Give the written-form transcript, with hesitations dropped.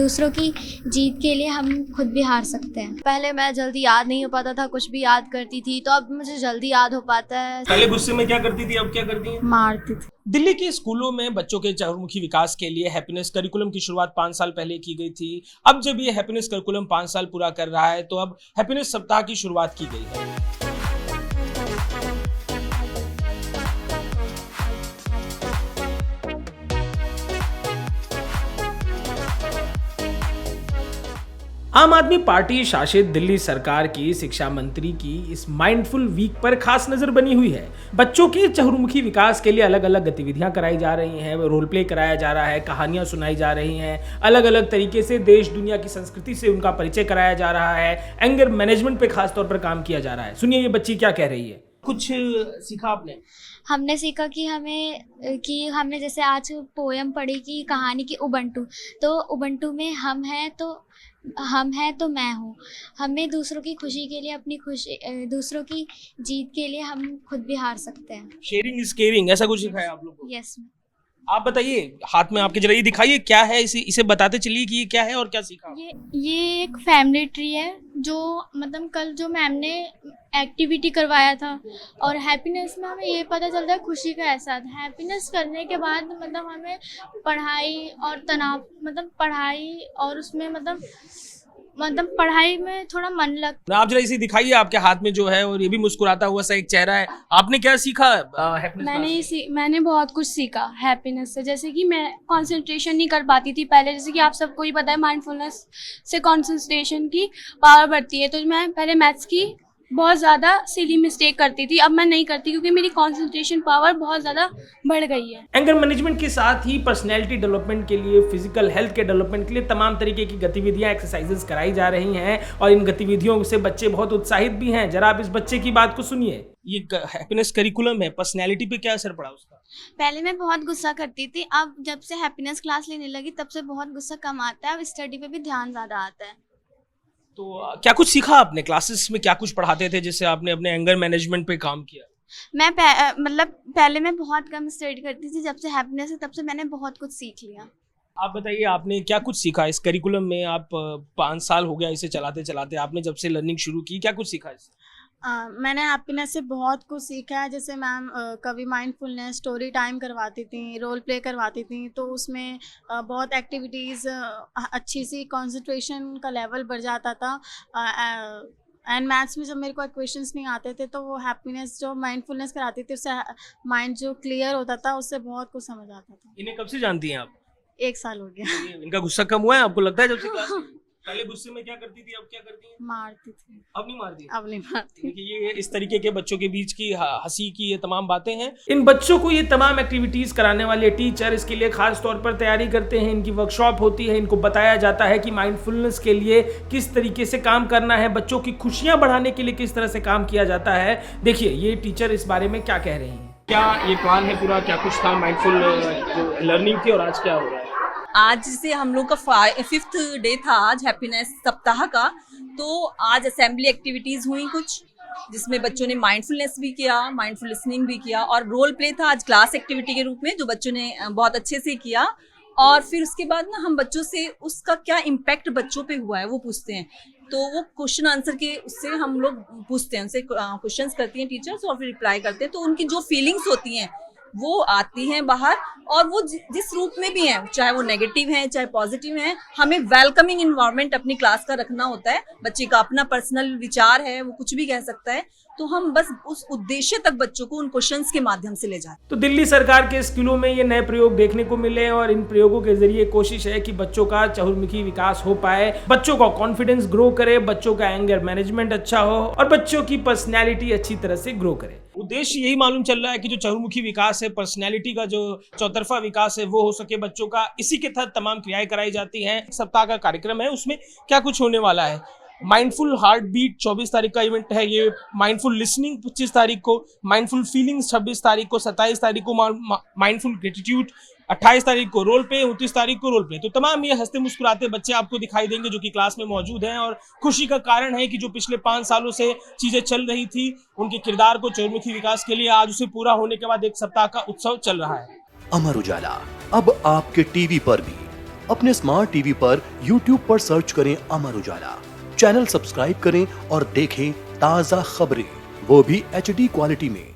दूसरों की जीत के लिए हम खुद भी हार सकते हैं। पहले मैं जल्दी याद नहीं हो पाता था, कुछ भी याद करती थी, तो अब मुझे जल्दी याद हो पाता है। पहले गुस्से में क्या करती थी, अब क्या करती हैं? मारती थी। दिल्ली के स्कूलों में बच्चों के चहुर्मुखी विकास के लिए हैप्पीनेस करिकुलम की शुरुआत 5 साल पहले की गई थी। अब जब ये हैप्पीनेस करिकुलम 5 साल पूरा कर रहा है, तो अब हैप्पीनेस सप्ताह की शुरुआत की गई है। आम आदमी पार्टी शासित दिल्ली सरकार की शिक्षा मंत्री की इस माइंडफुल वीक पर खास नजर बनी हुई है। बच्चों के चहुर्मुखी विकास के लिए अलग अलग गतिविधियां कराई जा रही हैं, रोल प्ले कराया जा रहा है, कहानियां सुनाई जा रही हैं, अलग अलग तरीके से देश दुनिया की संस्कृति से उनका परिचय कराया जा रहा है, एंगर मैनेजमेंट पे खास तौर पर काम किया जा रहा है। सुनिए ये बच्ची क्या कह रही है। कुछ सीखा आपने? हमने सीखा कि हमने जैसे आज पोयम पढ़ी कि कहानी की उबंटू, तो उबंटू में हम हैं तो मैं हूँ। हमें दूसरों की खुशी के लिए, दूसरों की जीत के लिए हम खुद भी हार सकते हैं। शेयरिंग इज केयरिंग, ऐसा कुछ सिखाया आप लोग को? यस। आप बताइए, हाथ में आपके जरा ये दिखाइए क्या है, इसे बताते चलिए कि ये क्या है और क्या सीखा। ये एक फैमिली ट्री है, जो मतलब कल जो मैम ने एक्टिविटी करवाया था, और हैप्पीनेस में हमें ये पता चलता है खुशी का एहसास। हैप्पीनेस करने के बाद मतलब हमें पढ़ाई और तनाव, मतलब पढ़ाई और उसमें मतलब पढ़ाई में थोड़ा मन लगता। आप जरा इसे दिखाइए, आपके हाथ में जो है, और ये भी मुस्कुराता हुआ सा एक चेहरा है। आपने क्या सीखा हैप्पीनेस? मैंने बहुत कुछ सीखा हैप्पीनेस से। जैसे कि मैं कंसंट्रेशन नहीं कर पाती थी पहले, जैसे कि आप सबको ही पता है माइंडफुलनेस से कंसंट्रेशन की पावर बढ़ती है। तो मैं पहले मैथ्स की बहुत ज़्यादा सिली मिस्टेक करती थी, अब मैं नहीं करती क्योंकि मेरी कंसंट्रेशन पावर बहुत ज़्यादा बढ़ गई है। एंगर मैनेजमेंट के साथ ही पर्सनैलिटी डेवलपमेंट के लिए, फिजिकल हेल्थ के डेवलपमेंट के लिए तमाम तरीके की गतिविधियां, एक्सरसाइजेस कराई जा रही हैं, और इन गतिविधियों से बच्चे बहुत उत्साहित भी हैं। जरा आप इस बच्चे की बात को सुनिए। ये हैप्पीनेस करिकुलम है, पर्सनैलिटी पे क्या असर पड़ा उसका? पहले मैं बहुत गुस्सा करती थी, अब जब से हैप्पीनेस क्लास लेने लगी तब से बहुत गुस्सा कम आता है, अब स्टडी पे भी ध्यान ज़्यादा आता है। तो क्या कुछ सीखा आपने क्लासेस में? क्या कुछ पढ़ाते थे जिससे आपने अपने एंगर मैनेजमेंट पे काम किया? मैं मतलब पहले मैं बहुत कम स्टडी करती थी, जब से हैप्पीनेस है तब से मैंने बहुत कुछ सीख लिया। आप बताइए, आपने क्या कुछ सीखा इस करिकुलम में? आप 5 साल हो गया इसे चलाते चलाते, आपने जब से लर्निंग शुरू की, क्या कुछ सीखा इससे? मैंने हैप्पीनेस से बहुत कुछ सीखा है। जैसे मैम कभी माइंडफुलनेस, स्टोरी टाइम करवाती थी, रोल प्ले करवाती थी, तो उसमें बहुत एक्टिविटीज़, अच्छी सी कंसंट्रेशन का लेवल बढ़ जाता था। एंड मैथ्स में जब मेरे को क्वेश्चंस नहीं आते थे, तो वो हैप्पीनेस जो माइंडफुलनेस कराती थी, उससे माइंड जो क्लियर होता था, उससे बहुत कुछ समझ आता था। इन्हें कब से जानती हैं आप? 1 साल हो गया। इनका गुस्सा कम हुआ है आपको लगता है जब से क्लास? पहले गुस्से में क्या करती थी, अब क्या करती हैं? मारती थी। अब नहीं मारती? अब नहीं मारती। देखिए, ये इस तरीके के बच्चों के बीच की हंसी की ये तमाम बातें हैं। इन बच्चों को ये तमाम एक्टिविटीज कराने वाले टीचर इसके लिए खास तौर पर तैयारी करते हैं। इनकी वर्कशॉप होती है, इनको बताया जाता है कि माइंडफुलनेस के लिए किस तरीके से काम करना है, बच्चों की खुशियां बढ़ाने के लिए किस तरह से काम किया जाता है। देखिए ये टीचर इस बारे में क्या कह रही हैं। क्या ये प्लान है पूरा, क्या कुछ था माइंडफुल जो लर्निंग थी, और आज क्या हो रहा है? आज से हम लोग का 5th डे था आज हैप्पीनेस सप्ताह का। तो आज असेंबली एक्टिविटीज़ हुई कुछ, जिसमें बच्चों ने माइंडफुलनेस भी किया, माइंडफुल लिसनिंग भी किया, और रोल प्ले था आज क्लास एक्टिविटी के रूप में, जो बच्चों ने बहुत अच्छे से किया। और फिर उसके बाद ना हम बच्चों से उसका क्या इम्पैक्ट बच्चों पे हुआ है वो पूछते हैं। तो वो क्वेश्चन आंसर के उससे हम लोग पूछते हैं, उनसे क्वेश्चंस करती हैं टीचर्स, और फिर रिप्लाई करते हैं। तो उनकी जो फीलिंग्स होती हैं वो आती हैं बाहर, और वो जिस रूप में भी हैं, चाहे वो नेगेटिव हैं चाहे पॉजिटिव हैं, हमें वेलकमिंग इन्वायरमेंट अपनी क्लास का रखना होता है। बच्चे का अपना पर्सनल विचार है, वो कुछ भी कह सकता है, तो हम बस उस उद्देश्य तक बच्चों को उन क्वेश्चंस के माध्यम से ले जाते हैं। तो दिल्ली सरकार के स्कूलों में ये नए प्रयोग देखने को मिले, और इन प्रयोगों के जरिए कोशिश है कि बच्चों का चहुर्मुखी विकास हो पाए, बच्चों का कॉन्फिडेंस ग्रो करे, बच्चों का एंगर मैनेजमेंट अच्छा हो, और बच्चों की पर्सनैलिटी अच्छी तरह से ग्रो करे। उद्देश्य यही मालूम चल रहा है कि जो चहुर्मुखी विकास है, पर्सनैलिटी का जो चौतरफा विकास है, वो हो सके बच्चों का। इसी के तहत तमाम क्रियाएं कराई जाती हैं। सप्ताह का कार्यक्रम है, उसमें क्या कुछ होने वाला है। माइंडफुल हार्ट बीट 24 तारीख का इवेंट है ये, माइंडफुल लिसनिंग 25 तारीख को, माइंडफुल फीलिंग्स 26 तारीख को, 27 तारीख को माइंडफुल ग्रेटिट्यूड, 28 तारीख को रोल प्ले, 29 तारीख को रोल प्ले। तो तमाम ये हंसते मुस्कुराते बच्चे आपको दिखाई देंगे जो कि क्लास में मौजूद हैं, और खुशी का कारण है कि जो पिछले 5 सालों से चीजें चल रही थी उनके किरदार को चहुर्मुखी विकास के लिए, आज उसे पूरा होने के बाद एक सप्ताह का उत्सव चल रहा है। अमर उजाला अब आपके टीवी पर भी। अपने स्मार्ट टीवी पर YouTube पर सर्च करें अमर उजाला, चैनल सब्सक्राइब करें और देखें ताज़ा खबरें, वो भी HD क्वालिटी में।